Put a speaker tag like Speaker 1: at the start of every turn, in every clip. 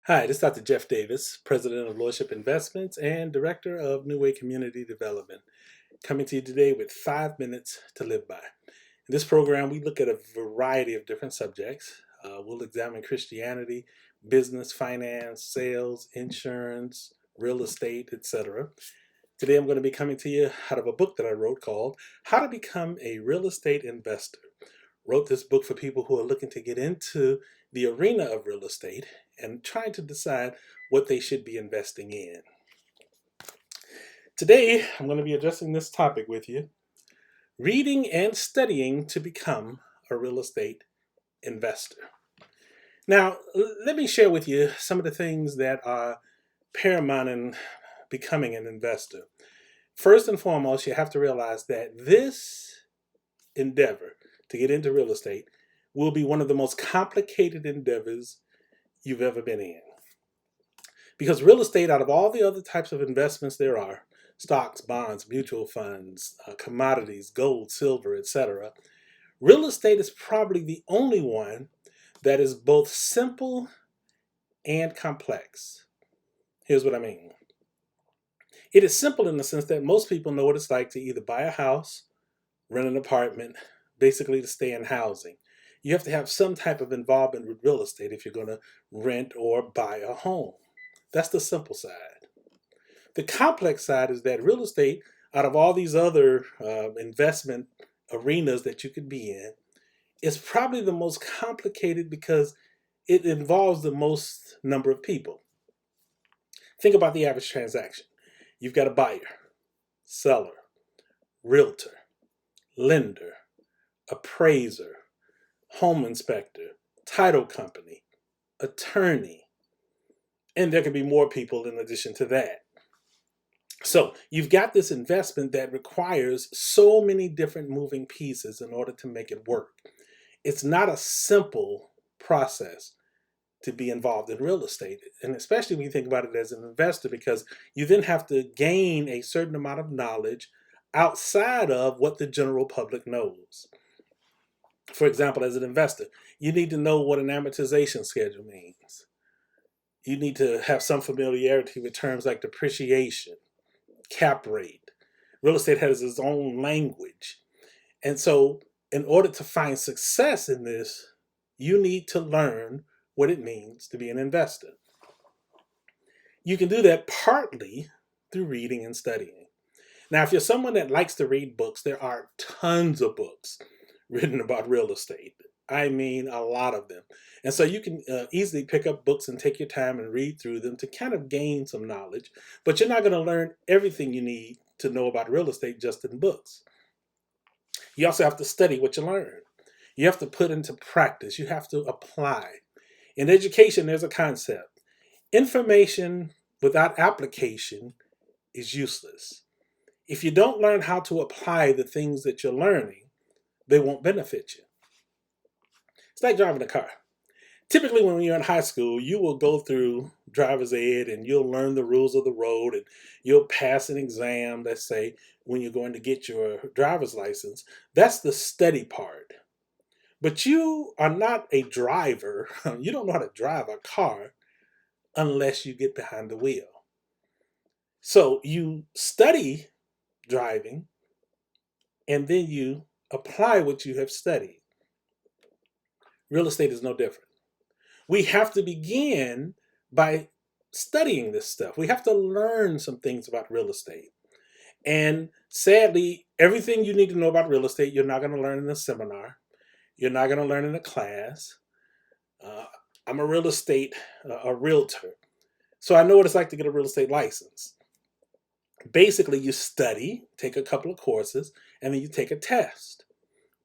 Speaker 1: Hi, this is Dr. Jeff Davis, President of Lordship Investments and Director of New Way Community Development, coming to you today with 5 minutes to live by. In this program, we look at a variety of different subjects. We'll examine Christianity, business, finance, sales, insurance, real estate, etc. Today, I'm going to be coming to you out of a book that I wrote called How to Become a Real Estate Investor. Wrote this book for people who are looking to get into the arena of real estate and trying to decide what they should be investing in. Today, I'm going to be addressing this topic with you: reading and studying to become a real estate investor. Now, let me share with you some of the things that are paramount in becoming an investor. First and foremost, you have to realize that this endeavor to get into real estate will be one of the most complicated endeavors you've ever been in. Because real estate, out of all the other types of investments there are, stocks, bonds, mutual funds, commodities, gold, silver, etc., real estate is probably the only one that is both simple and complex. Here's what I mean. It is simple in the sense that most people know what it's like to either buy a house, rent an apartment, basically to stay in housing. You have to have some type of involvement with real estate if you're going to rent or buy a home. That's the simple side. The complex side is that real estate, out of all these other investment arenas that you could be in, is probably the most complicated because it involves the most number of people. Think about the average transaction. You've got a buyer, seller, realtor, lender, appraiser, home inspector, title company, attorney, and there could be more people in addition to that. So you've got this investment that requires so many different moving pieces in order to make it work. It's not a simple process to be involved in real estate, and especially when you think about it as an investor, because you then have to gain a certain amount of knowledge outside of what the general public knows. For example, as an investor, you need to know what an amortization schedule means. You need to have some familiarity with terms like depreciation, cap rate. Real estate has its own language. And so, in order to find success in this, you need to learn what it means to be an investor. You can do that partly through reading and studying. Now, if you're someone that likes to read books, there are tons of books written about real estate. I mean, a lot of them. And so you can easily pick up books and take your time and read through them to kind of gain some knowledge. But you're not going to learn everything you need to know about real estate just in books. You also have to study what you learn. You have to put into practice. You have to apply. In education, there's a concept: information without application is useless. If you don't learn how to apply the things that you're learning, they won't benefit you. It's like driving a car. Typically, when you're in high school, you will go through driver's ed and you'll learn the rules of the road and you'll pass an exam, let's say, when you're going to get your driver's license. That's the study part. But you are not a driver. You don't know how to drive a car unless you get behind the wheel. So you study driving and then you apply what you have studied. Real estate is no different. We have to begin by studying this stuff. We have to learn some things about real estate. And sadly, everything you need to know about real estate, you're not going to learn in a seminar. You're not going to learn in a class. Uh, I'm a real estate, a realtor. So I know what it's like to get a real estate license. Basically, you study, take a couple of courses, and then you take a test.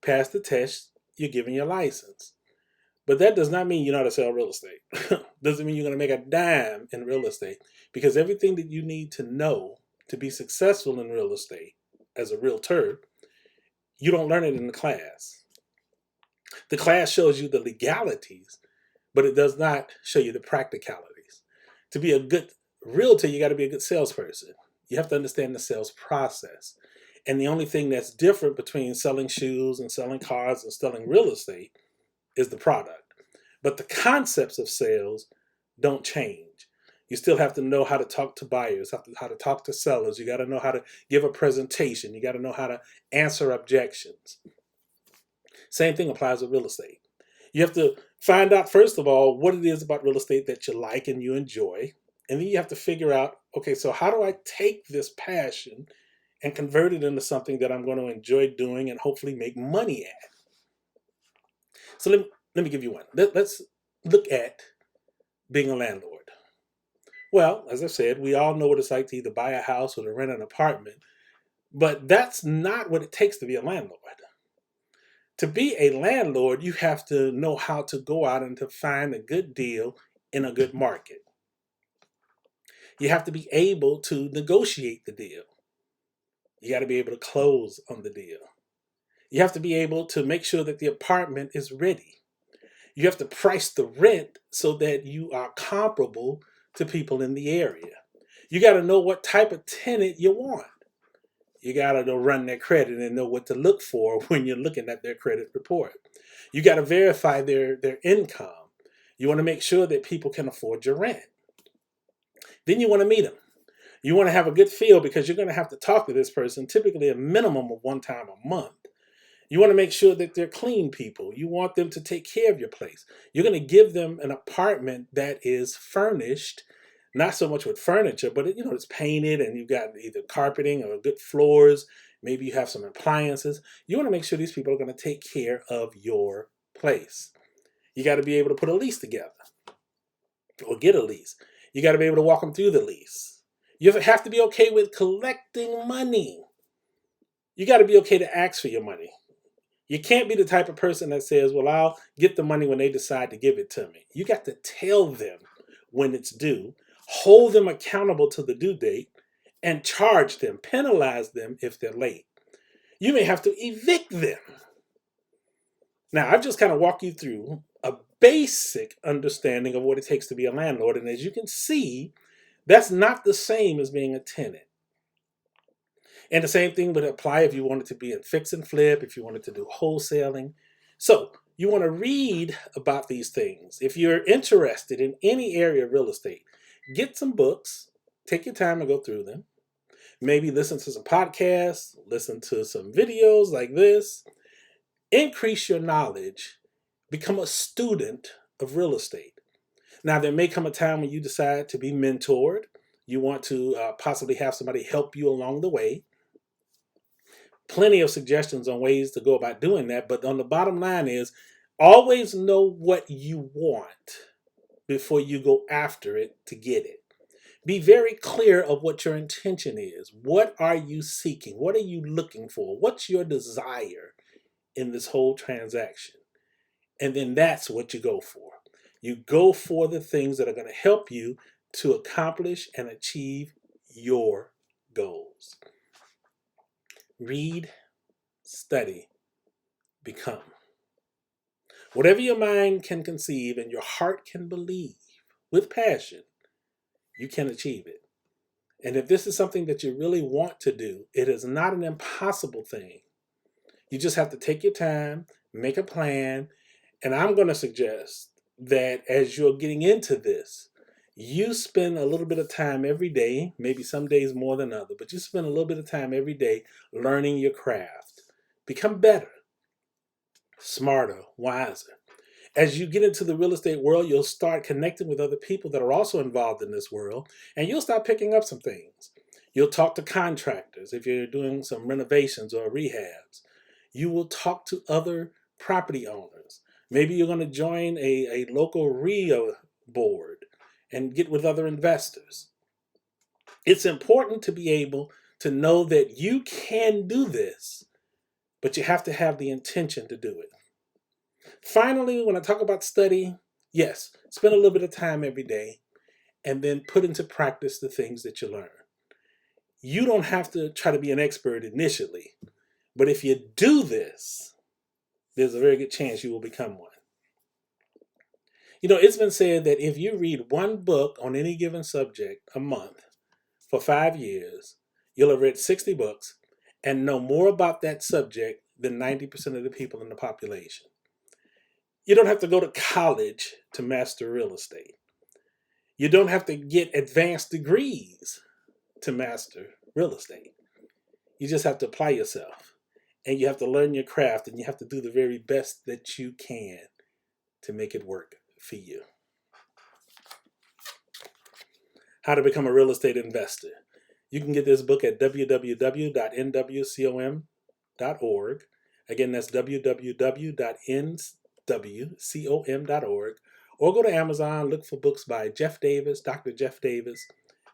Speaker 1: Pass the test, you're given your license. But that does not mean you know how to sell real estate. Doesn't mean you're going to make a dime in real estate, because everything that you need to know to be successful in real estate as a realtor, you don't learn it in the class. The class shows you the legalities, but it does not show you the practicalities. To be a good realtor, you got to be a good salesperson. You have to understand the sales process. And the only thing that's different between selling shoes and selling cars and selling real estate is the product. But the concepts of sales don't change. You still have to know how to talk to buyers, how to talk to sellers. You got to know how to give a presentation. You got to know how to answer objections. Same thing applies with real estate. You have to find out, first of all, what it is about real estate that you like and you enjoy. And then you have to figure out, okay, so how do I take this passion and convert it into something that I'm going to enjoy doing and hopefully make money at? So let me give you one. Let's look at being a landlord. Well, as I said, we all know what it's like to either buy a house or to rent an apartment, but that's not what it takes to be a landlord. To be a landlord, you have to know how to go out and to find a good deal in a good market. You have to be able to negotiate the deal. You got to be able to close on the deal. You have to be able to make sure that the apartment is ready. You have to price the rent so that you are comparable to people in the area. You got to know what type of tenant you want. You got to run their credit and know what to look for when you're looking at their credit report. You got to verify their income. You want to make sure that people can afford your rent. Then you want to meet them. You want to have a good feel because you're going to have to talk to this person, typically a minimum of one time a month. You want to make sure that they're clean people. You want them to take care of your place. You're going to give them an apartment that is furnished, not so much with furniture, but it's painted and you've got either carpeting or good floors. Maybe you have some appliances. You want to make sure these people are going to take care of your place. You got to be able to put a lease together or get a lease. You got to be able to walk them through the lease. You have to be okay with collecting money. You got to be okay to ask for your money. You can't be the type of person that says, well, I'll get the money when they decide to give it to me. You got to tell them when it's due, hold them accountable to the due date, and charge them, penalize them if they're late. You may have to evict them. Now, I've just kind of walked you through a basic understanding of what it takes to be a landlord. And as you can see, that's not the same as being a tenant. And the same thing would apply if you wanted to be in fix and flip, if you wanted to do wholesaling. So you want to read about these things. If you're interested in any area of real estate, get some books, take your time to go through them. Maybe listen to some podcasts, listen to some videos like this. Increase your knowledge. Become a student of real estate. Now, there may come a time when you decide to be mentored. You want to possibly have somebody help you along the way. Plenty of suggestions on ways to go about doing that. But on the bottom line is always know what you want before you go after it to get it. Be very clear of what your intention is. What are you seeking? What are you looking for? What's your desire in this whole transaction? And then that's what you go for. You go for the things that are going to help you to accomplish and achieve your goals. Read, study, become. Whatever your mind can conceive and your heart can believe with passion, you can achieve it. And if this is something that you really want to do, it is not an impossible thing. You just have to take your time, make a plan, and I'm going to suggest that as you're getting into this, you spend a little bit of time every day, maybe some days more than others, but you spend a little bit of time every day learning your craft. Become better, smarter, wiser. As you get into the real estate world, you'll start connecting with other people that are also involved in this world, and you'll start picking up some things. You'll talk to contractors if you're doing some renovations or rehabs. You will talk to other property owners. Maybe you're going to join a local REIA board and get with other investors. It's important to be able to know that you can do this, but you have to have the intention to do it. Finally, when I talk about study, yes, spend a little bit of time every day and then put into practice the things that you learn. You don't have to try to be an expert initially, but if you do this, there's a very good chance you will become one. It's been said that if you read one book on any given subject a month for 5 years, you'll have read 60 books and know more about that subject than 90% of the people in the population. You don't have to go to college to master real estate. You don't have to get advanced degrees to master real estate. You just have to apply yourself, and you have to learn your craft, and you have to do the very best that you can to make it work for you. How to become a real estate investor. You can get this book at www.nwcom.org. Again, that's www.nwcom.org. Or go to Amazon, look for books by Jeff Davis, Dr. Jeff Davis,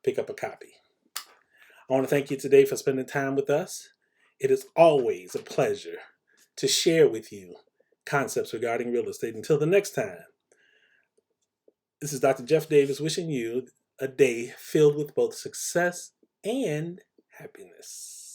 Speaker 1: pick up a copy. I want to thank you today for spending time with us. It is always a pleasure to share with you concepts regarding real estate. Until the next time, this is Dr. Jeff Davis wishing you a day filled with both success and happiness.